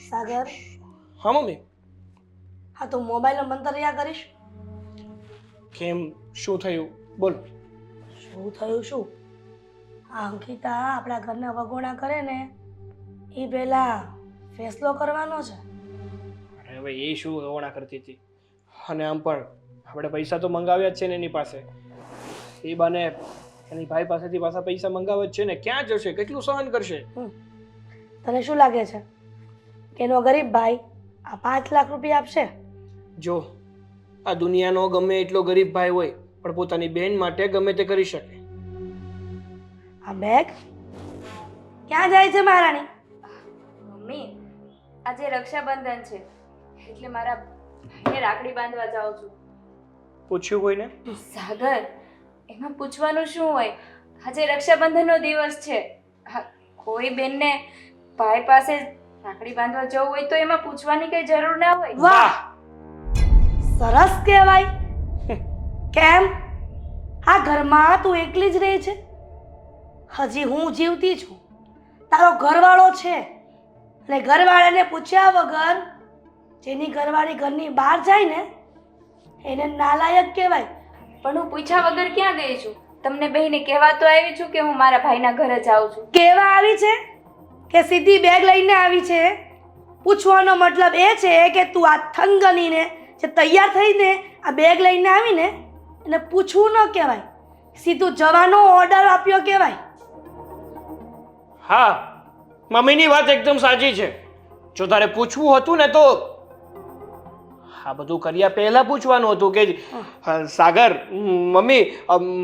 સાગર, હા મમ્મી. હા તું મોબાઈલનો મંતર્યા કરીશ? કેમ, શું થયું બોલ. શું થયું શું? આ અંકિતા આપણા ઘરના વગોણા કરે ને એ પહેલા ફેસલો કરવાનો છે. અરે હવે એ શું રવાના કરતી હતી, અને આમ પણ આપણે પૈસા તો મંગાવ્યા જ છે ને એની પાસે. એ બાને એની ભાઈ પાસેથી પાછા પૈસા મંગાવે જ છે ને, ક્યાં જશે, કેટલું સહન કરશે? તને શું લાગે છે કે એનો ગરીબ ભાઈ આ 5 લાખ રૂપિયા આપશે? જો આ દુનિયાનો ગમે એટલો ગરીબ ભાઈ હોય પણ પોતાની બેન માટે ગમે તે કરી શકે. આ બેગ ક્યાં જાય છે મહારાણી? મમ્મી, આજે રક્ષાબંધન છે એટલે મારા ભાઈને રાખડી બાંધવા જાઉં છું. પૂછ્યું કોઈને? સાગર, એમાં પૂછવાનું શું હોય? આજે રક્ષાબંધનનો દિવસ છે. કોઈ બેનને ભાઈ પાસે રાખડી બાંધવા જવું હોય તો એમાં પૂછવાની કઈ જરૂર ના હોય. વાહ, સરસ કહેવાય. કેમ આ ઘરમાં તું એકલી જ રહે છે? હજી હું જીવતી છું, તારો ઘરવાળો છે, અને ઘરવાળાને પૂછ્યા વગર જેની ઘરવાળી ઘરની બહાર જાય ને એને નાલાયક કહેવાય. પણ હું પૂછ્યા વગર ક્યાં ગઈ છું? તમને બહેને કહેવા તો આવી છું કે હું મારા ભાઈના ઘરે જાઉં છું. કેવા આવી છે કે સીધી બેગ લઈને આવી છે? પૂછવાનો મતલબ એ છે કે તું આ થંગનીને જે તૈયાર થઈને આ બેગ લઈને આવીને એને પૂછવું ન કહેવાય, સીધું જવાનો ઓર્ડર આપ્યો કહેવાય. હા, મમ્મીની વાત એકદમ સાચી છે. જો તારે પૂછવું હતું ને તો આ બધું કર્યા પહેલા પૂછવાનું હતું કે સાગર, મમ્મી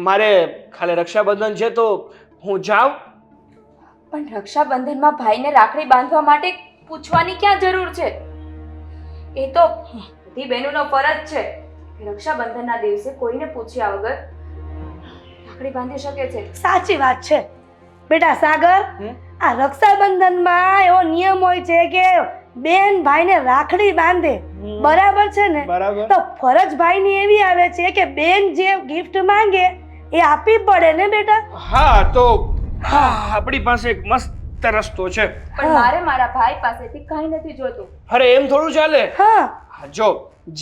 મારે ખાલી રક્ષાબંધન છે તો હું જાઉં. પણ રક્ષાબંધનમાં ભાઈને રાખડી બાંધવા માટે પૂછવાની ક્યાં જરૂર છે? એ તો બધી બહેનોનો ફરજ છે કે રક્ષાબંધનના દિવસે કોઈને પૂછ્યા વગર રાખડી બાંધી શકે છે. સાચી વાત છે બેટા. સાગર, આ રક્ષાબંધનમાં એવો નિયમ હોય છે કે બેન ભાઈને રાખડી બાંધે, બરાબર છે ને? બરાબર. તો ફરજ ભાઈની એવી આવે છે કે બેન જે ગિફ્ટ માંગે એ આપવી પડે ને બેટા? હા, તો આપણી પાસે એક મસ્ત રસ્તો છે. પણ મારે મારા ભાઈ પાસેથી કાંઈ નથી જોતું. અરે એમ થોડું ચાલે. હા, જો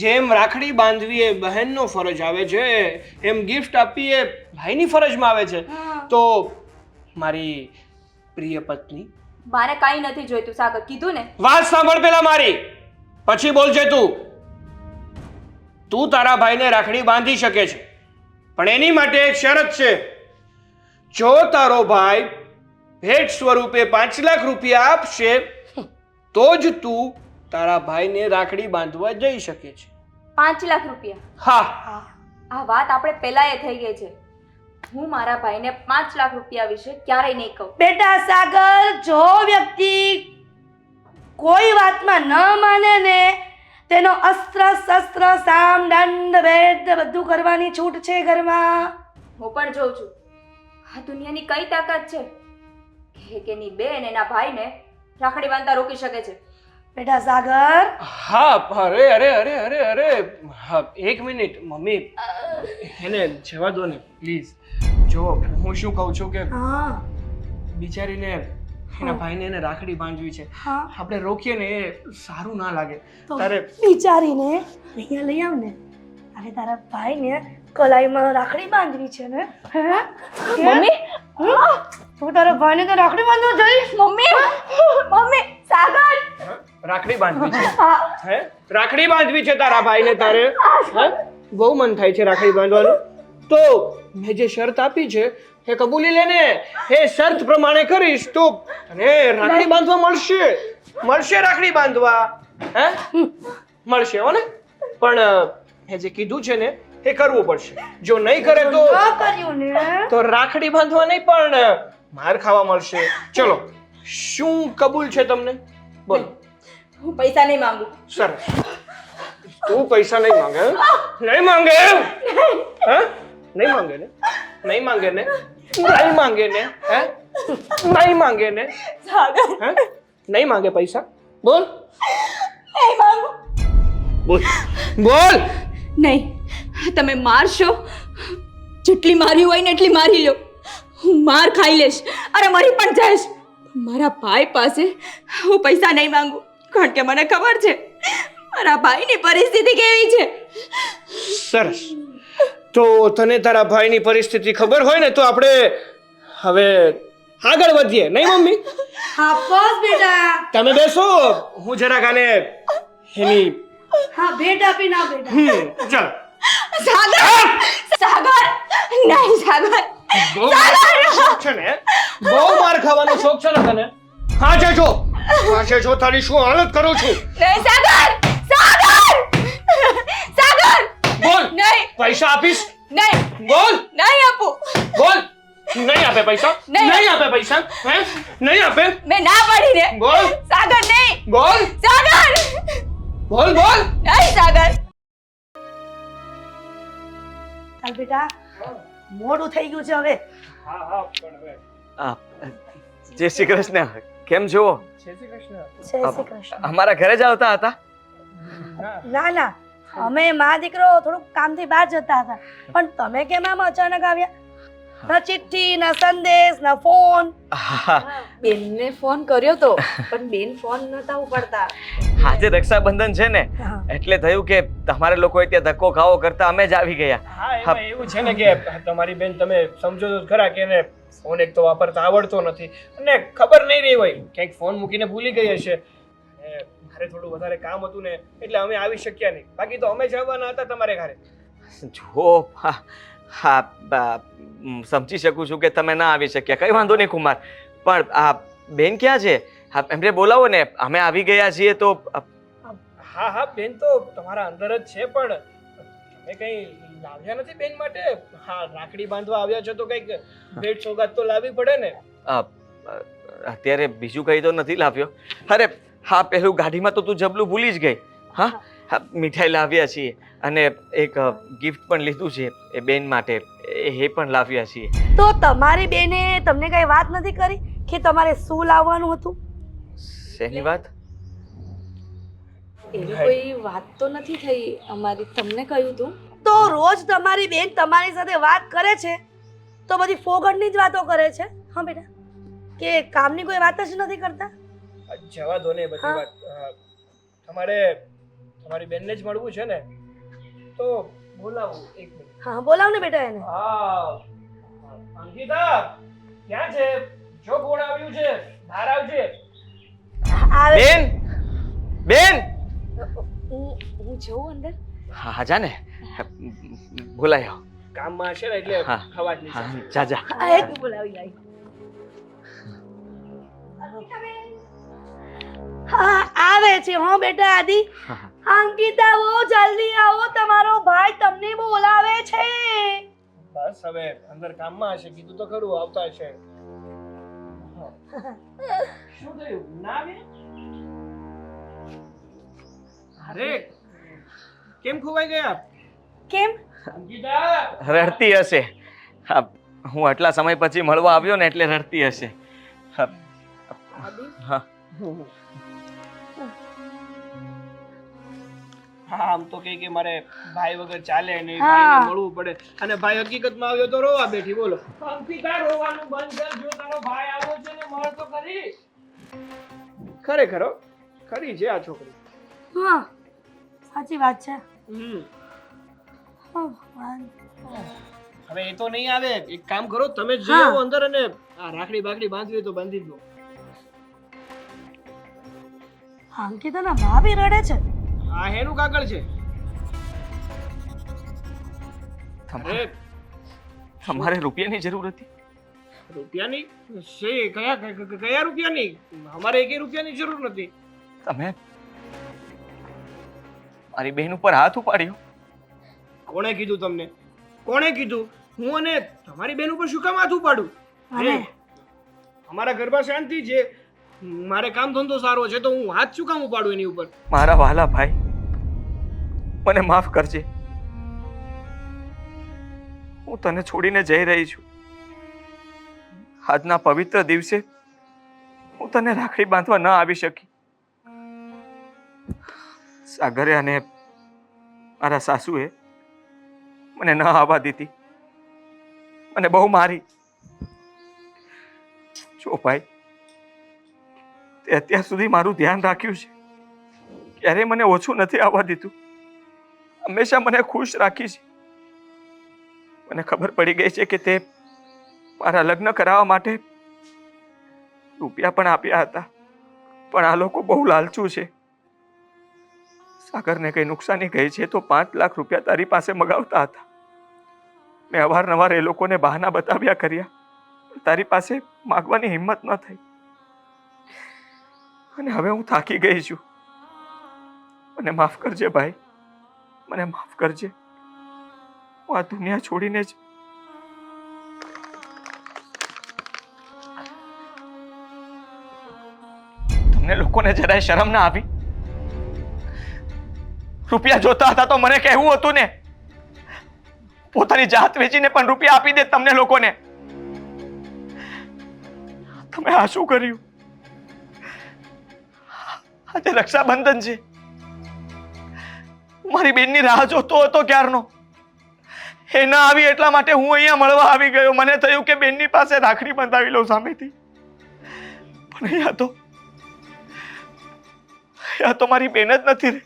જેમ રાખડી બાંધવી એ બહેનનો ફરજ આવે છે, એમ ગિફ્ટ આપવી એ ભાઈની ફરજમાં આવે છે. તો મારી પ્રિય પત્ની, મારે કાંઈ નથી જોઈતું સાગર, કીધું ને. વાત સાંભળ પેલા મારી, પછી બોલજે તું. તું તારા ભાઈને રાખડી બાંધી શકે છે, પણ એની માટે એક શરત છે. જો તારો ભાઈ ભેટ સ્વરૂપે 5 લાખ રૂપિયા આપશે તો જ તું તારા ભાઈને રાખડી બાંધવા જઈ શકે છે. 5 લાખ રૂપિયા? હા. આ વાત આપણે પહેલાં થઈ ગઈ છે. હું મારા ભાઈને 5 લાખ રૂપિયા વિશે ક્યારેય નહીં કહું. બેટા સાગર, જો વ્યક્તિ કોઈ વાતમાં ન માને ને તેનો અસ્ત્ર શસ્ત્ર સામ દંડ ભેદ બધું કરવાની છૂટ છે ઘરમાં. હું પણ જોઉં છું આ દુનિયાની કઈ તાકાત છે કે એની બેન એના ભાઈને રાખડી બાંધતા રોકી શકે છે. બેટા સાગર, હા, અરે અરે અરે અરે અરે હા, 1 મિનિટ મમ્મી, એને જવા દો ને પ્લીઝ. જો હું શું કહું છું કે હા બિચારીને એના ભાઈને એને રાખડી બાંધવી છે, હા, આપણે રોકીએ ને એ સારું ના લાગે. તો તારે વિચારીને અહીંયા લઈ આવ ને. અરે તારા ભાઈને કલાઈમાં રાખડી બાંધવી છે ને? હે મમ્મી, તું તારા ભાઈને તો રાખડી બાંધવા જઈશ? મમ્મી, સાગર, રાખડી બાંધવી છે? હે, રાખડી બાંધવી છે તારા ભાઈને તારે? હે, બહુ મન થાય છે રાખડી બાંધવાનું. તો મેં જે શરત આપી છે એ કબૂલી લેને. એ શરત પ્રમાણે કરીશ તો તને રાખડી બાંધવા મળશે રાખડી બાંધવા. હે, મળશે હો ને? પણ મેં જે કીધું છે ને એ કરવું પડશે. જો નહીં કરે તો ન કર્યું ને તો રાખડી બાંધવા નહીં પણ માર ખાવા મળશે. ચલો, શું કબૂલ છે તમને? બોલો. હું પૈસા નહીં માંગુ. સરસ. તું પૈસા નહીં માંગે? નહીં માંગે? હે, નહીં માંગે ને? નહીં માંગે ને? નહીં માંગે ને? હે, નહીં માંગે ને? સાગર, હે, નહીં માંગે પૈસા? બોલ નહીં માંગુ. બોલ બોલ. નહીં, તમે મારશો, જેટલી મારી હોય ને એટલી મારી લો. હું માર ખાઈ લઈશ, અરે મરી પણ જઈશ, મારા ભાઈ પાસે હું પૈસા નહીં માંગુ, કારણ કે મને ખબર છે મારા ભાઈની પરિસ્થિતિ કેવી છે. સરસ. તો તને તારા ભાઈની પરિસ્થિતિ ખબર હોય ને તો આપણે હવે આગળ વધીએ, નહીં મમ્મી? હા બસ બેટા. તમે બેસો, હું જરાક આને એની હા ભેટ આપી ના બેટા. ચાલ. સાગર! સાગર! નહીં સાગર! બહુ શોખ છે ને? બહુ માર ખાવાનો શોખ છે ને તને? હા જો તારી શું હાલત કરું છું. નહીં સાગર! સાગર! સાગર! બોલ. નહીં! પૈસા આપીશ? નહીં! બોલ. નહીં આપું! બોલ. નહીં આપે પૈસા? નહીં. નહીં આપે પૈસા? હે? નહીં આપે? મેં ના પાડી ને! બોલ. સાગર નહીં! બોલ. સાગર! બોલ. નહીં સાગર! ચાલ બેટા, મોડું થઈ ગયું છે હવે. હા પણ હવે જય શ્રી કૃષ્ણ. કેમ છો? જય શ્રી કૃષ્ણ. જય શ્રી કૃષ્ણ. અમારા ઘરે જ આવતા હતા? ના ના, અમે મા દીકરો થોડુંક કામથી બહાર જતા હતા, પણ તમે કેમ આમ અચાનક આવ્યા? ના ચિઠ્ઠી, ના સંદેશ, ના ફોન. હા, બેનને ફોન કર્યો તો પણ બેન ફોન નતા ઉપાડતા. આજે રક્ષાબંધન છે ને હા. એટલે થયું કે તમારે લોકોએ ત્યાં ધક્કો ખાવો કરતા અમે જ આવી ગયા. હા એમાં એવું છે ને કે તમારી બેન તમે સમજો તો ખરા કે એને ફોન એક તો વાપરતા આવડતો નથી અને ખબર નહીં રહી હોય ક્યાંક ફોન મૂકીને ભૂલી ગઈ હશે. મારે થોડું વધારે કામ હતું ને એટલે અમે આવી શક્યા નહીં, બાકી તો અમે જવાના હતા તમારે ઘરે. જો સમજી શકું છું કે તમે ના આવી શક્યા, કઈ વાંધો નહીં કુમાર, પણ આ બેન ક્યાં છે? એમને બોલાવો ને, અમે આવી ગયા છીએ તો. હા બેન તો તમારા અંદર જ છે, પણ તમે કઈ લાવ્યા નથી બેન માટે? હા, રાખડી બાંધવા આવ્યા છો તો કઈક ભેટ સોગાદ તો લાવવી પડે ને. અત્યારે બીજું કઈ તો નથી લાવ્યો. અરે હા, પેલું ગાડીમાં તો તું જબલું ભૂલી જ ગઈ. હા, મીઠાઈ લાવ્યા છીએ અને એક ગિફ્ટ પણ લીધું છે એ બેન માટે, એ પણ લાવ્યા છીએ. તો તમારી બેને તમને કઈ વાત નથી કરી કે તમારે શું લાવવાનું હતું? શેની વાત? એવી કોઈ વાત તો નથી થઈ અમારી. તમને કહ્યું તું? તો રોજ તમારી બેન તમારી સાથે વાત કરે છે તો બધી ફોગટની જ વાતો કરે છે. હા બેટા, કે કામની કોઈ વાત જ નથી કરતા. જવા દો ને બધી વાત. તમારે તમારી બેનને જ મળવું છે ને તો બોલાવો એક મિનિટ. હા બોલાવ ને બેટા એને. હા અંકિતા ક્યાં છે? જો કોણ આવ્યું છે, બહાર આવજે. આવે. બેન, બેન! હું જઉં અંદર? હા જા ને, બોલાયો. કામમાં હશે ને એટલે હા. અવાજ નહીં હા, સંભળાય. જા જા. આ એક બોલાવી લાવી. હા આવે છે. હો બેટા આદિ. હા, હા. અંકિતા વો જલ્દી આવો, તમારો ભાઈ તમને બોલાવે છે. બસ હવે અંદર કામમાં હશે, કીધું તો ખરું આવતા હશે. શું થયું? ના આવે? અરે કેમ ખોવાઈ ગયા કેમ? અંકિતા? રડતી હશે. હા, હું આટલા સમય પછી મળવા આવ્યો ને એટલે રડતી હશે. હા, હા. હા આમ તો કે મારે ભાઈ વગર ચાલે નહીં, હા. ભાઈને મળવું પડે, અને ભાઈ હકીકતમાં આવ્યો તો રોવા બેઠી. બોલો અંકિતા, રોવાનું બંધ કર. જો તારો ભાઈ આવ્યો છે ને મળ તો કરી. ખરેખર હો, ખરી છે આ છોકરી. હા સાચી વાત છે. હમ હા, વાંધો. હવે એ તો નહીં આવે. એક કામ કરો, તમે જ જઈ હા. આવો અંદર અને આ રાખડી બાકડી બાંધવી હોય તો બાંધી જ દો. અંકિતાના ભાભી રડે છે. આ હેનું કાગળ છે. તમારે અરે તમારે રૂપિયાની જરૂર હતી? રૂપિયાની છે? કયા રૂપિયાની? અમારે એકેય રૂપિયાની જરૂર નથી. તમે મારી બહેન ઉપર હાથ ઉપાડ્યો? કોણે કીધું તમને? કોણે કીધું? હું અને તમારી બેન ઉપર શું કામ હાથ ઉપાડું? અને અરે, અમારા ઘરમાં શાંતિ છે, મારે કામ ધંધો સારો છે તો હું હાથ શું કામ ઉપાડું એની ઉપર? મારા વાલા ભાઈ, મને માફ કરજે. હું તને છોડીને જઈ રહી છું. આજના પવિત્ર દિવસે હું તને રાખડી બાંધવા ન આવી શકી. સાગરે અને મારા સાસુએ મને ન આવવા દીધી, મને બહુ મારી. જો ભાઈ, તે અત્યાર સુધી મારું ધ્યાન રાખ્યું છે. ક્યારેય મને ઓછું નથી આવવા દીધું. હંમેશા મને ખુશ રાખી છે. મને ખબર પડી ગઈ છે કે તે મારા લગ્ન કરાવવા માટે રૂપિયા પણ આપ્યા હતા, પણ આ લોકો બહુ લાલચુ છે. સાગરને કઈ નુકસાની ગઈ છે તો 5 લાખ રૂપિયા તારી પાસે મગાવતા હતા. મેં અવારનવાર એ લોકોને બહાના બતાવ્યા કર્યા, પણ તારી પાસે માગવાની હિંમત ન થઈ. અને હવે હું થાકી ગઈ છું. મને માફ કરજે ભાઈ, મને માફ કરજે. હું આ દુનિયા છોડીને જ તમને લોકોને જરાય શરમ ના આવી? રૂપિયા જોતા હતા તો મને કહેવું હતું ને. પોતાની જાત વેચીને પણ રૂપિયા આપી દે તમને લોકોને. તમે આ શું કર્યું? આજે રક્ષાબંધન છે. હું મારી બેનની રાહ જોતો હતો ક્યારનો. એ ના આવી એટલા માટે હું અહીંયા મળવા આવી ગયો. મને થયું કે બેનની પાસે રાખડી બંધાવી લઉં સામેથી, પણ અહીંયા તો મારી બેન જ નથી રહી.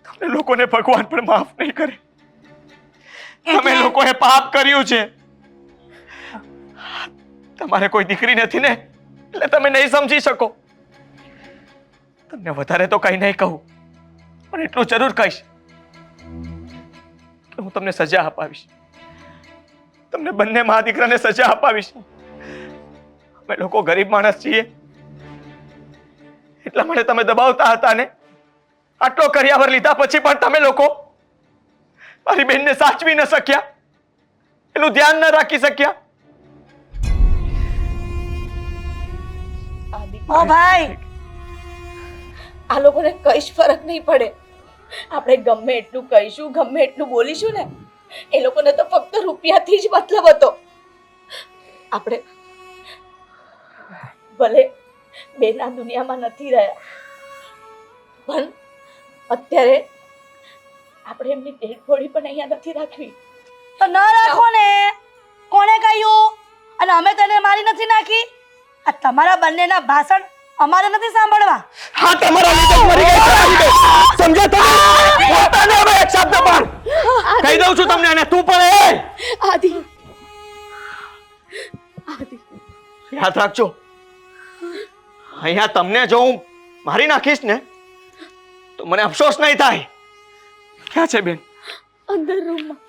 તમને લોકોને ભગવાન પણ માફ નહીં કરે. તમે લોકોએ પાપ કર્યું છે. તમારે કોઈ દીકરી નથી ને, એટલે તમે નહીં સમજી શકો. તમને વધારે તો કઈ નહીં કહું, પણ એટલું જરૂર કહીશ કે હું તમને સજા અપાવીશ. તમને બંને મા દીકરાને સજા અપાવીશ. અમે લોકો ગરીબ માણસ છીએ એટલા માટે તમે દબાવતા હતા ને. આટલો કર્યાવર લીધા પછી પણ તમે લોકો મારી બેનને સાચવી ન શક્યા, એનું ધ્યાન ન રાખી શક્યા. ઓ ભાઈ, આ લોકોને કઈ જ ફરક નહીં પડે. આપણે ગમે એટલું કહીશું, ગમે એટલું બોલીશું ને, એ લોકોને તો ફક્ત રૂપિયાથી જ મતલબ હતો. આપણે ભલે બેન આ દુનિયામાં નથી રહ્યા, પણ અત્યારે આપણે એમની ડેડ બોડી પણ અહીંયા નથી રાખવી. તો ન રાખો ને. કોણે કહ્યું? અને અમે તને મારી નથી નાખી. આ તમારા બંનેના ભાષણ અમારે નથી સાંભળવા. હા, તમારા લીધે મરી ગઈ. સમજો તમે? પોતાને હવે એક શબ્દ પણ કહી દઉં છું તમને, અને તું પણ આદિ યાદ રાખજો. અહીંયા તમને જો હું મારી નાખીશ ને તો મને અફસોસ નહીં થાય. ક્યાં છે બેન? અંદર રૂમમાં